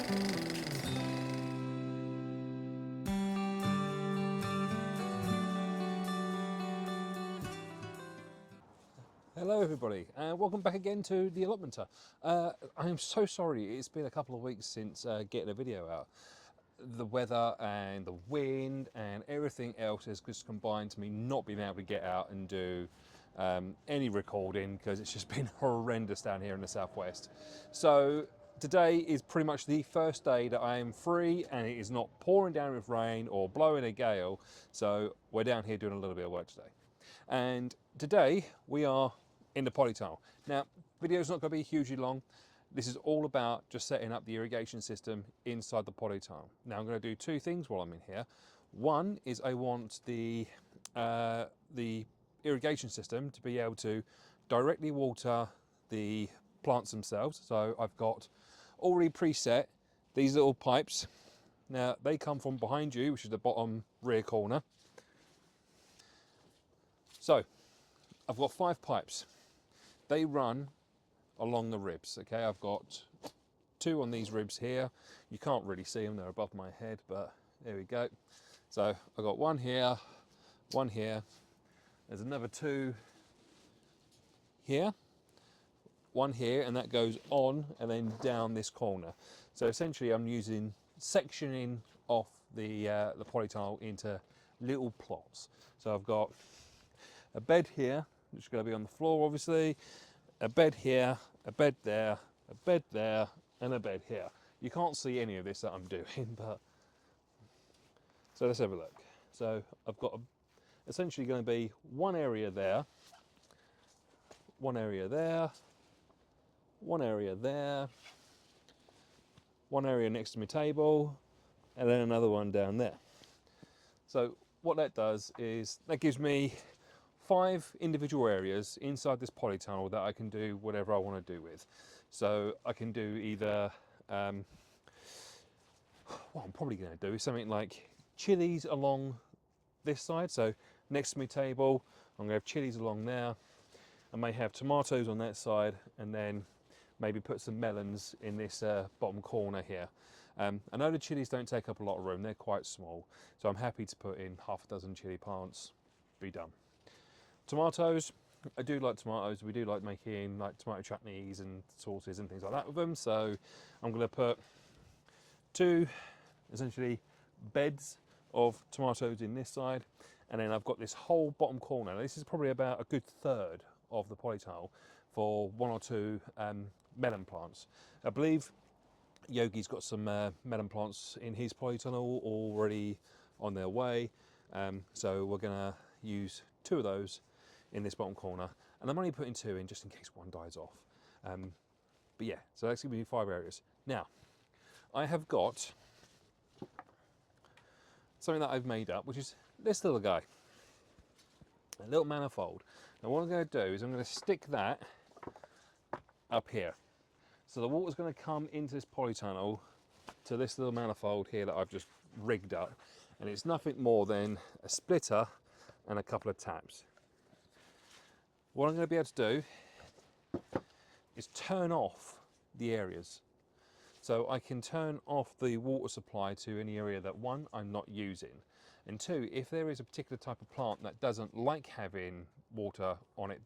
Hello everybody and welcome back again to the Allotmenter. I am so sorry it's been a couple of weeks since getting a video out. The weather and the wind and everything else has just combined to me not being able to get out and do any recording because it's just been horrendous down here in the southwest. So today is pretty much the first day that I am free and it is not pouring down with rain or blowing a gale, so we're down here doing a little bit of work today. And today we are in the polytunnel. Now, video's not going to be hugely long. This is all about just setting up the irrigation system inside the polytunnel. Now, I'm going to do two things while I'm in here. One is I want the irrigation system to be able to directly water the plants themselves. So I've got already preset these little pipes. Now, they come from behind you, which is the bottom rear corner. So I've got 5 pipes. They run along the ribs, okay? I've got 2 on these ribs here. You can't really see them, they're above my head, but there we go. So I've got 1 here, 1 here. There's another 2 here, 1 here, and that goes on and then down this corner. So essentially I'm using sectioning off the polytunnel into little plots. So I've got a bed here, which is going to be on the floor obviously, a bed here, a bed there, a bed there, and a bed here. You can't see any of this that I'm doing, but so let's have a look. So I've got essentially going to be 1 area there, 1 area there, 1 area there, 1 area next to my table, and then another one down there. So what that does is that gives me 5 individual areas inside this polytunnel that I can do whatever I want to do with. So I can do either, what I'm probably going to do is something like chilies along this side. So next to my table, I'm going to have chilies along there. I may have tomatoes on that side and then maybe put some melons in this bottom corner here. I know the chilies don't take up a lot of room, they're quite small. So I'm happy to put in half a dozen chili plants, be done. Tomatoes, I do like tomatoes. We do like making like tomato chutneys and sauces and things like that with them. So I'm going to put 2 essentially beds of tomatoes in this side, and then I've got this whole bottom corner. Now, this is probably about a good third of the polytunnel for 1 or 2 melon plants. I believe Yogi's got some melon plants in his polytunnel already on their way, so we're going to use 2 of those in this bottom corner, and I'm only putting 2 in just in case one dies off. But yeah, so that's going to be 5 areas. Now, I have got something that I've made up, which is this little guy, a little manifold. Now what I'm going to do is I'm going to stick that up here. So the water's going to come into this polytunnel to this little manifold here that I've just rigged up, and it's nothing more than a splitter and a couple of taps. What I'm going to be able to do is turn off the areas. So I can turn off the water supply to any area that 1, I'm not using, and 2, if there is a particular type of plant that doesn't like having water on it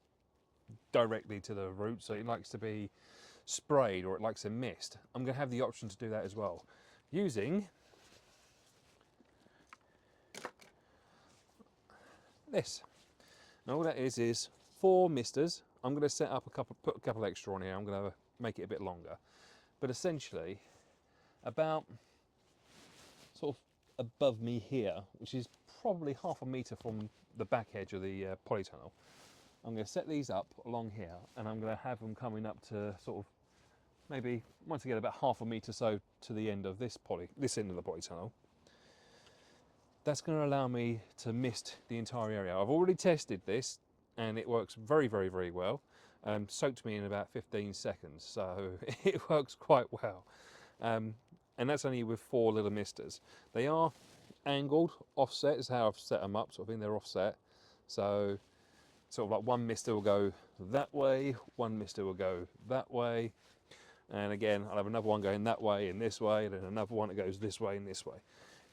directly to the root, so it likes to be sprayed or it likes a mist, I'm going to have the option to do that as well using this. Now all that is 4 misters. I'm going to set up put a couple extra on here. I'm going to make it a bit longer, but essentially about sort of above me here, which is probably half a metre from the back edge of the polytunnel, I'm going to set these up along here, and I'm going to have them coming up to sort of maybe, once again, about half a metre so to the end of this end of the polytunnel. That's going to allow me to mist the entire area. I've already tested this and it works very, very, very well. Soaked me in about 15 seconds, so it works quite well. And that's only with 4 little misters. They are angled, offset is how I've set them up, sort of in their offset. So sort of like 1 mister will go that way, 1 mister will go that way. And again, I'll have another one going that way and this way, and then another one that goes this way and this way.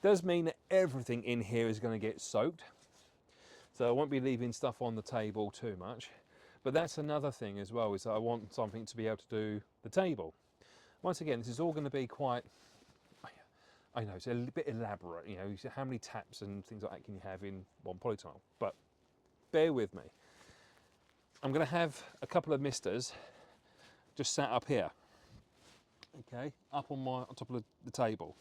Does mean that everything in here is going to get soaked. So I won't be leaving stuff on the table too much. But that's another thing as well, is that I want something to be able to do the table. Once again, this is all going to be quite, I know, it's a bit elaborate, you know, how many taps and things like that can you have in one polytile? But bear with me. I'm going to have a couple of misters just sat up here, okay, up on top of the table.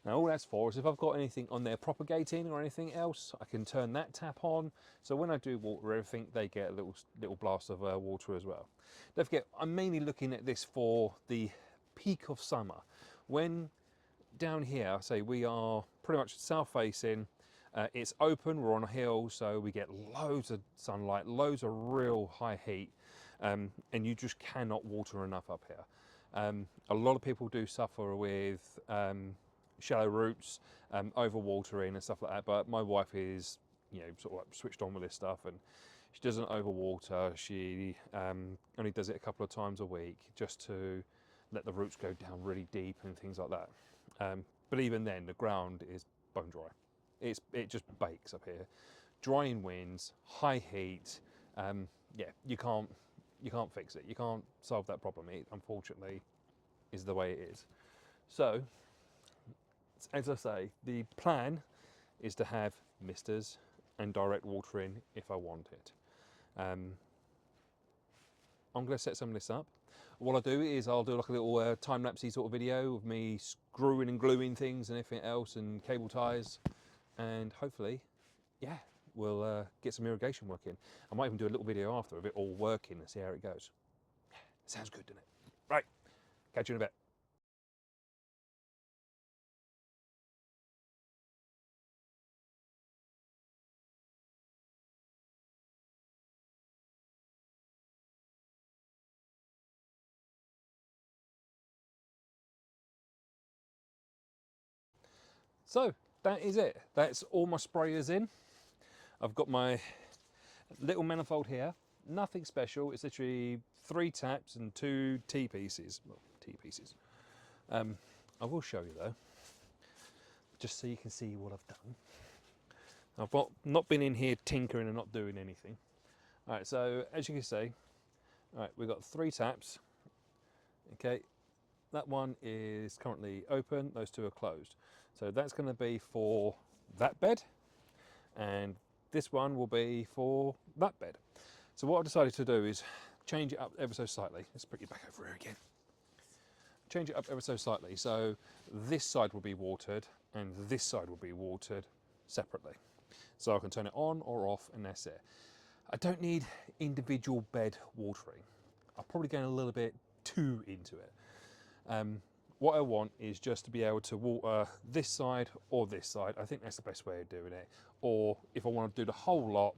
Now all that's for is if I've got anything on there propagating or anything else, I can turn that tap on. So when I do water everything, they get a little blast of water as well. Don't forget, I'm mainly looking at this for the peak of summer. When down here, say we are pretty much south facing, it's open, we're on a hill, so we get loads of sunlight, loads of real high heat, and you just cannot water enough up here. A lot of people do suffer with shallow roots, overwatering and stuff like that, but my wife is, you know, sort of like switched on with this stuff, and she doesn't overwater. She only does it a couple of times a week just to let the roots go down really deep and things like that. But even then, the ground is bone dry. It just bakes up here. Drying winds, high heat. Yeah, you can't fix it. You can't solve that problem. It unfortunately is the way it is. So, as I say, the plan is to have misters and direct watering if I want it. I'm going to set some of this up. What I'll do is I'll do like a little time-lapsey sort of video of me screwing and gluing things and everything else, and cable ties, and hopefully, yeah, we'll get some irrigation working. I might even do a little video after of it all working and see how it goes. Sounds good, doesn't it? Right, catch you in a bit. So that is it. That's all my sprayers in. I've got my little manifold here. Nothing special. It's literally 3 taps and 2 T-pieces. Well, T-pieces. I will show you though, just so you can see what I've done. I've not been in here tinkering and not doing anything. All right, so as you can see, all right, we've got 3 taps. Okay, that one is currently open, those 2 are closed. So that's going to be for that bed, and this one will be for that bed. So what I've decided to do is change it up ever so slightly. Let's put you back over here again. Change it up ever so slightly. So this side will be watered and this side will be watered separately. So I can turn it on or off, and that's it. I don't need individual bed watering. I'm probably going a little bit too into it. What I want is just to be able to water this side or this side. I think that's the best way of doing it. Or if I want to do the whole lot,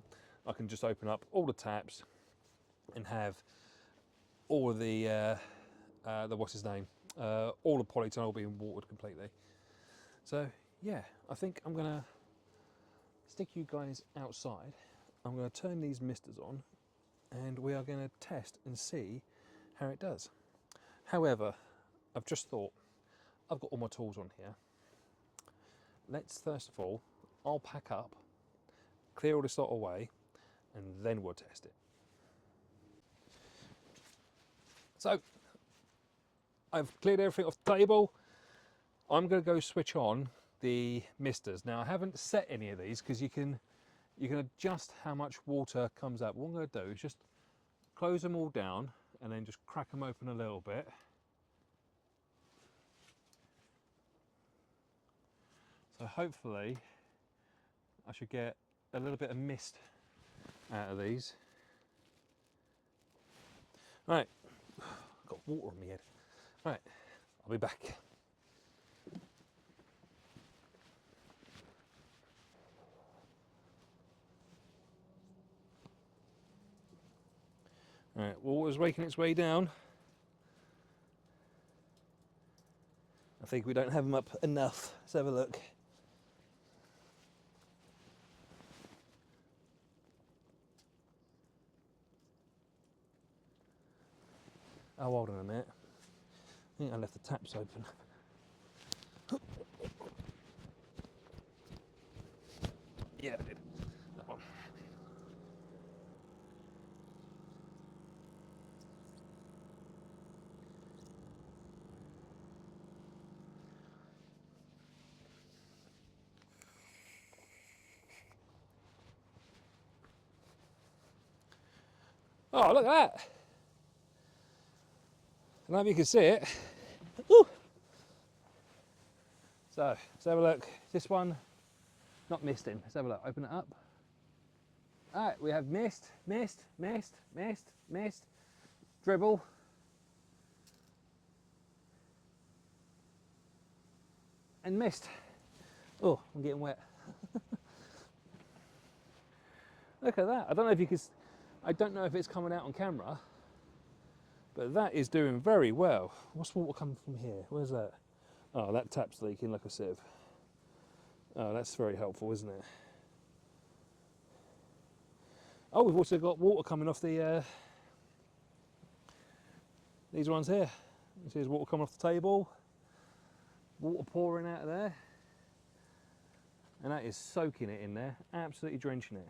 I can just open up all the taps and have all of the what's his name, all the polytunnel being watered completely. So yeah, I think I'm gonna stick you guys outside. I'm gonna turn these misters on, and we are gonna test and see how it does. However, I've just thought, I've got all my tools on here. Let's first of all, I'll pack up, clear all this lot away, and then we'll test it. So, I've cleared everything off the table. I'm going to go switch on the misters. Now, I haven't set any of these because you can adjust how much water comes out. What I'm going to do is just close them all down and then just crack them open a little bit. So hopefully I should get a little bit of mist out of these. Right, I've got water on my head. Right, I'll be back. Right, water's making its way down. I think we don't have them up enough. Let's have a look. Oh, hold on a minute. I think I left the taps open. Yeah, I did. That one. Oh, look at that. I don't know if you can see it. Woo. So, let's have a look. This one, not misting. Let's have a look. Open it up. All right, we have mist, mist, mist, mist, mist, dribble. And mist. Oh, I'm getting wet. Look at that. I don't know if you can, I don't know if it's coming out on camera, but that is doing very well. What's water coming from here? Where's that? Oh, that tap's leaking like a sieve. Oh, that's very helpful, isn't it? Oh, we've also got water coming off the these ones here. You see there's water coming off the table, water pouring out of there, and that is soaking it in there, absolutely drenching it.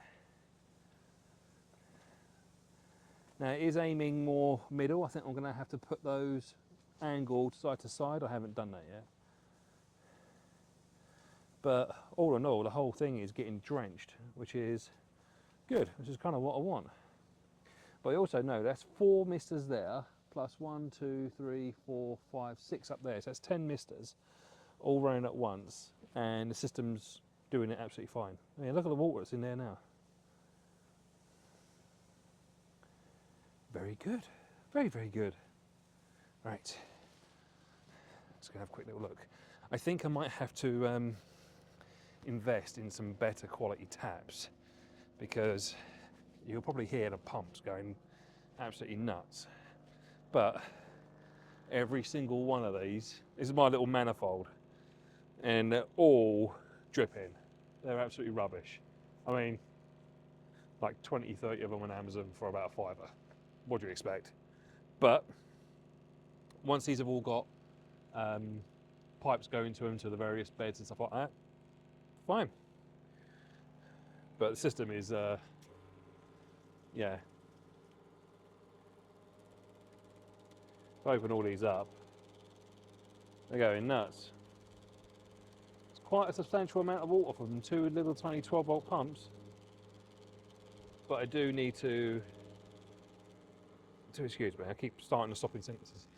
Now it is aiming more middle. I think I'm going to have to put those angled side to side. I haven't done that yet. But all in all, the whole thing is getting drenched, which is good, which is kind of what I want. But I also know that's 4 misters there, plus 1, 2, 3, 4, 5, 6 up there. So that's 10 misters all running at once, and the system's doing it absolutely fine. I mean, look at the water that's in there now. Very good, very, very good. Right, let's go have a quick little look. I think I might have to invest in some better quality taps, because you'll probably hear the pumps going absolutely nuts. But every single one of these, this is my little manifold, and they're all dripping. They're absolutely rubbish. I mean, like 20, 30 of them on Amazon for about a £5. What do you expect? But once these have all got pipes going to them to the various beds and stuff like that, fine. But the system is, yeah. If I open all these up, they're going nuts. It's quite a substantial amount of water from 2 little tiny 12-volt pumps. But I do need to excuse me, I keep starting and stopping sentences.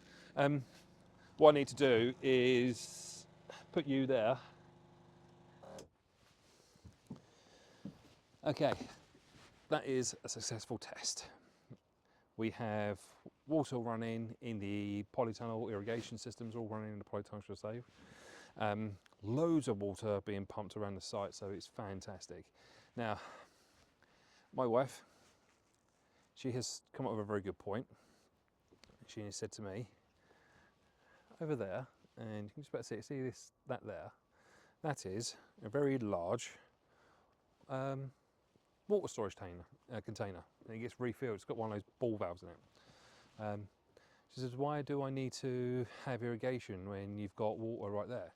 What I need to do is put you there. Okay, that is a successful test. We have water running in the polytunnel irrigation systems, all running in the polytunnel, should I say. Loads of water being pumped around the site, so it's fantastic. Now, my wife, she has come up with a very good point. She has said to me, over there, and you can just about see this, that there, that is a very large water storage container, and it gets refilled. It's got one of those ball valves in it. She says, why do I need to have irrigation when you've got water right there?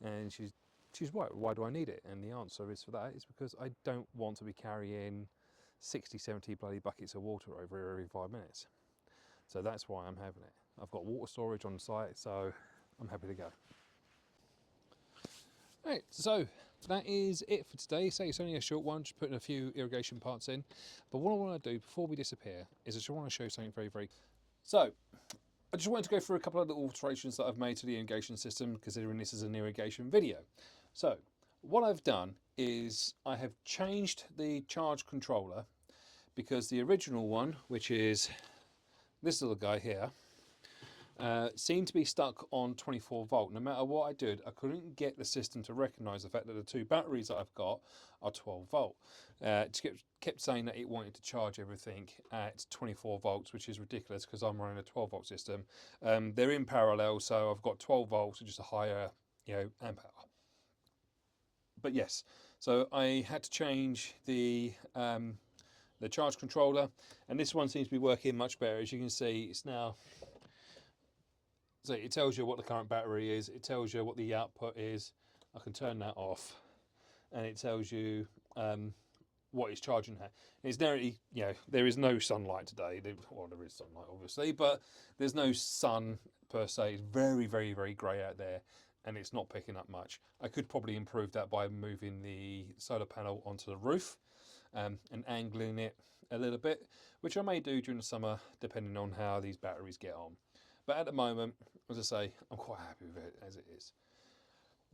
And she's right, why do I need it? And the answer is for that is because I don't want to be carrying 60, 70 bloody buckets of water over every 5 minutes. So that's why I'm having it. I've got water storage on site, so I'm happy to go. Right, so that is it for today. So it's only a short one, just putting a few irrigation parts in. But what I want to do before we disappear is I just want to show you something very, very... So, I just wanted to go through a couple of little alterations that I've made to the irrigation system, considering this is an irrigation video. So, what I've done is I have changed the charge controller, because the original one, which is this little guy here, seemed to be stuck on 24 volt. No matter what I did, I couldn't get the system to recognise the fact that the 2 batteries that I've got are 12 volt. It kept saying that it wanted to charge everything at 24 volts, which is ridiculous because I'm running a 12 volt system. They're in parallel, so I've got 12 volts, which is a higher, amp hour. But yes, so I had to change the the charge controller, and this one seems to be working much better. As you can see, it's now, so it tells you what the current battery is, it tells you what the output is. I can turn that off, and it tells you what it's charging at. It's nearly, there is no sunlight today. Well, there is sunlight obviously, but there's no sun per se. It's very, very, very grey out there, and it's not picking up much. I could probably improve that by moving the solar panel onto the roof and angling it a little bit, which I may do during the summer, depending on how these batteries get on. But at the moment, as I say, I'm quite happy with it as it is.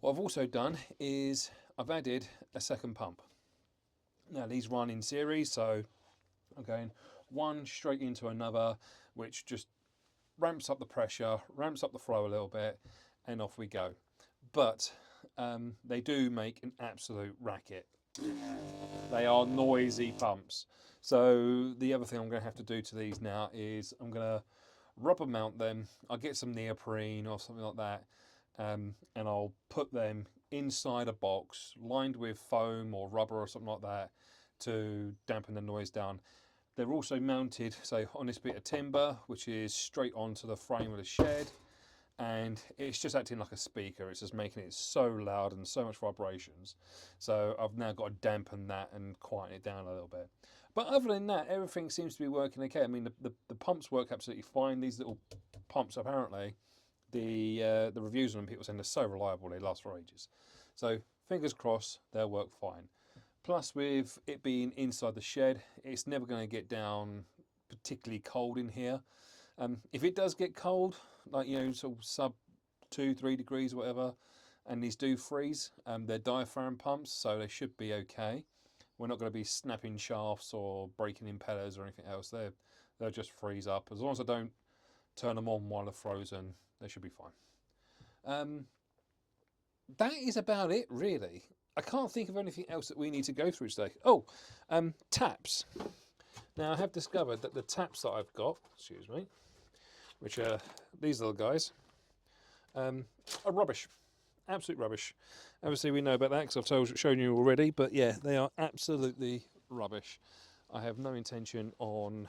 What I've also done is I've added a second pump. Now these run in series, so I'm going one straight into another, which just ramps up the pressure, ramps up the flow a little bit, and off we go. But they do make an absolute racket. They are noisy pumps. So the other thing I'm going to have to do to these now is I'm going to rubber mount them. I'll get some neoprene or something like that, and I'll put them inside a box lined with foam or rubber or something like that to dampen the noise down. They're also mounted, so on this bit of timber, which is straight onto the frame of the shed, and it's just acting like a speaker. It's just making it so loud and so much vibrations. So I've now got to dampen that and quieten it down a little bit. But other than that, everything seems to be working okay. I mean, the pumps work absolutely fine. These little pumps, apparently, the reviews on them, people saying they're so reliable, they last for ages. So fingers crossed, they'll work fine. Plus, with it being inside the shed, it's never going to get down particularly cold in here. If it does get cold, like, sort of sub 2-3 degrees or whatever, and these do freeze, they're diaphragm pumps, so they should be okay. We're not going to be snapping shafts or breaking impellers or anything else. They'll just freeze up. As long as I don't turn them on while they're frozen, they should be fine. That is about it, really. I can't think of anything else that we need to go through today. Oh, taps. Now, I have discovered that the taps that I've got, excuse me, which are these little guys, are rubbish. Absolute rubbish. Obviously, we know about that because I've shown you already, but yeah, they are absolutely rubbish. I have no intention on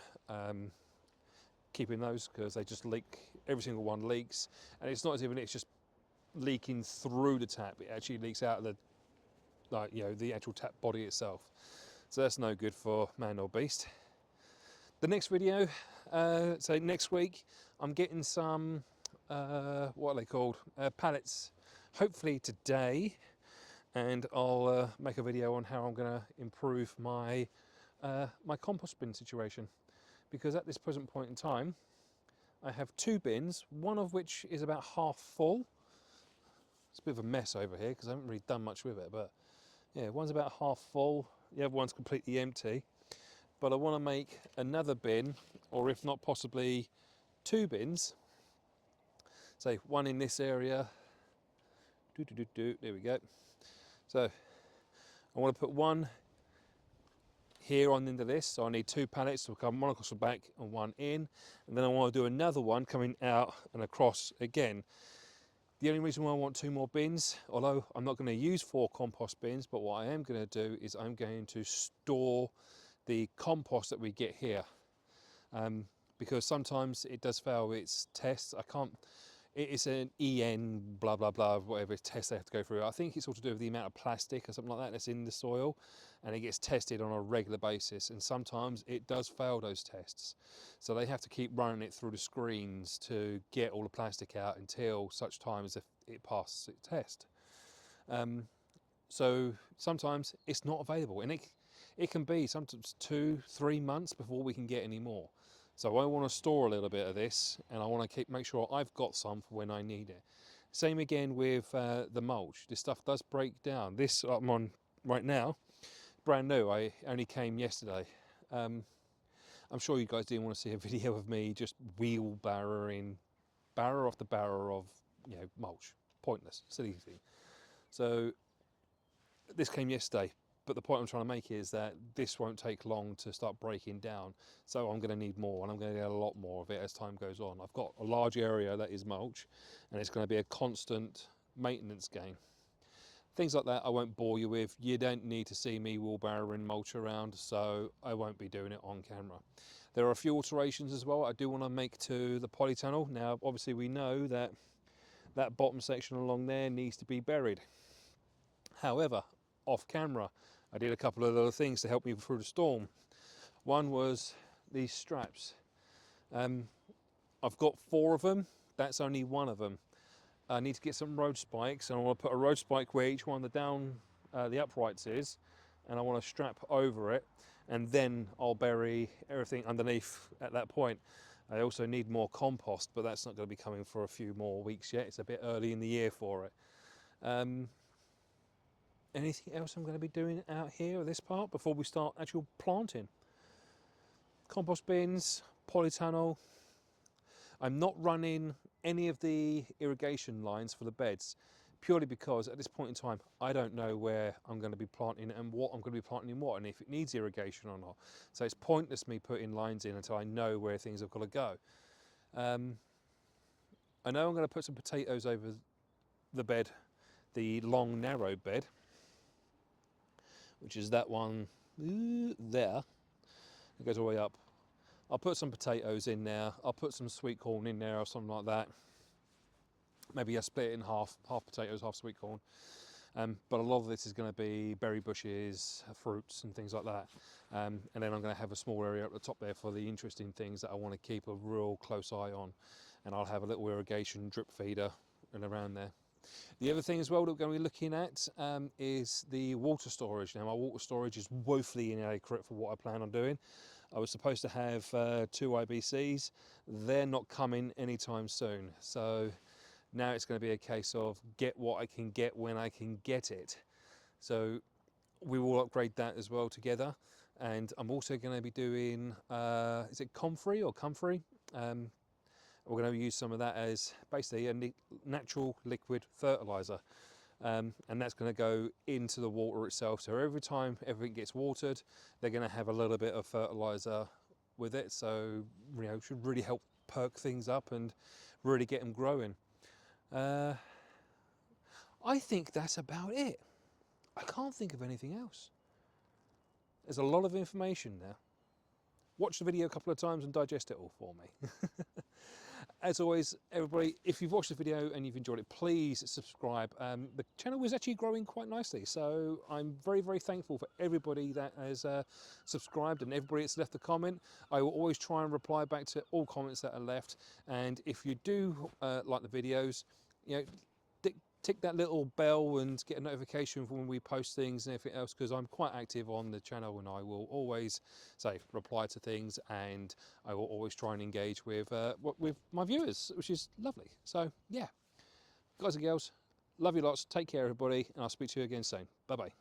keeping those because they just leak. Every single one leaks, and it's not as if it's just leaking through the tap. It actually leaks out of the actual tap body itself. So that's no good for man or beast. The next video, so next week, I'm getting some what are they called, pallets, hopefully today, and I'll make a video on how I'm going to improve my my compost bin situation, because at this present point in time I have 2 bins, one of which is about half full. It's a bit of a mess over here because I haven't really done much with it, but yeah, one's about half full, the other one's completely empty. But I want to make another bin, or if not possibly 2 bins. So one in this area. There we go. So I want to put one here on into this. So I need 2 pallets to come, one across the back and one in. And then I want to do another one coming out and across again. The only reason why I want 2 more bins, although I'm not going to use 4 compost bins, but what I am going to do is I'm going to store the compost that we get here, because sometimes it does fail its tests. It's an EN blah blah blah, whatever test they have to go through. I think it's all to do with the amount of plastic or something like that that's in the soil, and it gets tested on a regular basis, and sometimes it does fail those tests, so they have to keep running it through the screens to get all the plastic out until such time as if it passes its test. So sometimes it's not available, and it can be sometimes 2-3 months before we can get any more. So I want to store a little bit of this, and I want to make sure I've got some for when I need it. Same again with the mulch. This stuff does break down. This I'm on right now, brand new. I only came yesterday. I'm sure you guys didn't want to see a video of me just wheelbarrowing barrow after barrow of mulch. Pointless, silly thing. So this came yesterday. But the point I'm trying to make is that this won't take long to start breaking down. So I'm going to need more, and I'm going to get a lot more of it as time goes on. I've got a large area that is mulch, and it's going to be a constant maintenance game. Things like that I won't bore you with. You don't need to see me wheelbarrowing mulch around, so I won't be doing it on camera. There are a few alterations as well I do want to make to the polytunnel. Now obviously we know that that bottom section along there needs to be buried. However, off camera I did a couple of other things to help me through the storm. One was these straps. I've got 4 of them, that's only one of them. I need to get some road spikes, and I want to put a road spike where each one of the uprights is, and I want to strap over it, and then I'll bury everything underneath at that point. I also need more compost, but that's not going to be coming for a few more weeks yet. It's a bit early in the year for it. Anything else I'm going to be doing out here at this part before we start actual planting? Compost bins, polytunnel. I'm not running any of the irrigation lines for the beds, purely because at this point in time I don't know where I'm going to be planting and what I'm going to be planting in what, and if it needs irrigation or not. So it's pointless me putting lines in until I know where things have got to go. I know I'm going to put some potatoes over the bed, the long narrow bed, which is that one there. It goes all the way up. I'll put some potatoes in there. I'll put some sweet corn in there or something like that. Maybe I split it in half potatoes, half sweet corn. But a lot of this is going to be berry bushes, fruits and things like that. And then I'm going to have a small area at the top there for the interesting things that I want to keep a real close eye on. And I'll have a little irrigation drip feeder and around there. The other thing as well that we're going to be looking at is the water storage. Now my water storage is woefully inadequate for what I plan on doing. I was supposed to have 2 IBCs. They're not coming anytime soon. So now it's going to be a case of get what I can get when I can get it. So we will upgrade that as well together. And I'm also going to be doing, is it comfrey or comfrey? We're going to use some of that as basically a natural liquid fertilizer. And that's going to go into the water itself. So every time everything gets watered, they're going to have a little bit of fertilizer with it. So, you know, it should really help perk things up and really get them growing. I think that's about it. I can't think of anything else. There's a lot of information there. Watch the video a couple of times and digest it all for me. As always, everybody, if you've watched the video and you've enjoyed it, please subscribe. The channel is actually growing quite nicely, so I'm very, very thankful for everybody that has subscribed and everybody that's left a comment. I will always try and reply back to all comments that are left. And if you do like the videos, you know, tick that little bell and get a notification for when we post things and everything else, because I'm quite active on the channel and I will always reply to things, and I will always try and engage with my viewers, which is lovely. So yeah, guys and girls, love you lots, take care everybody, and I'll speak to you again soon. Bye bye.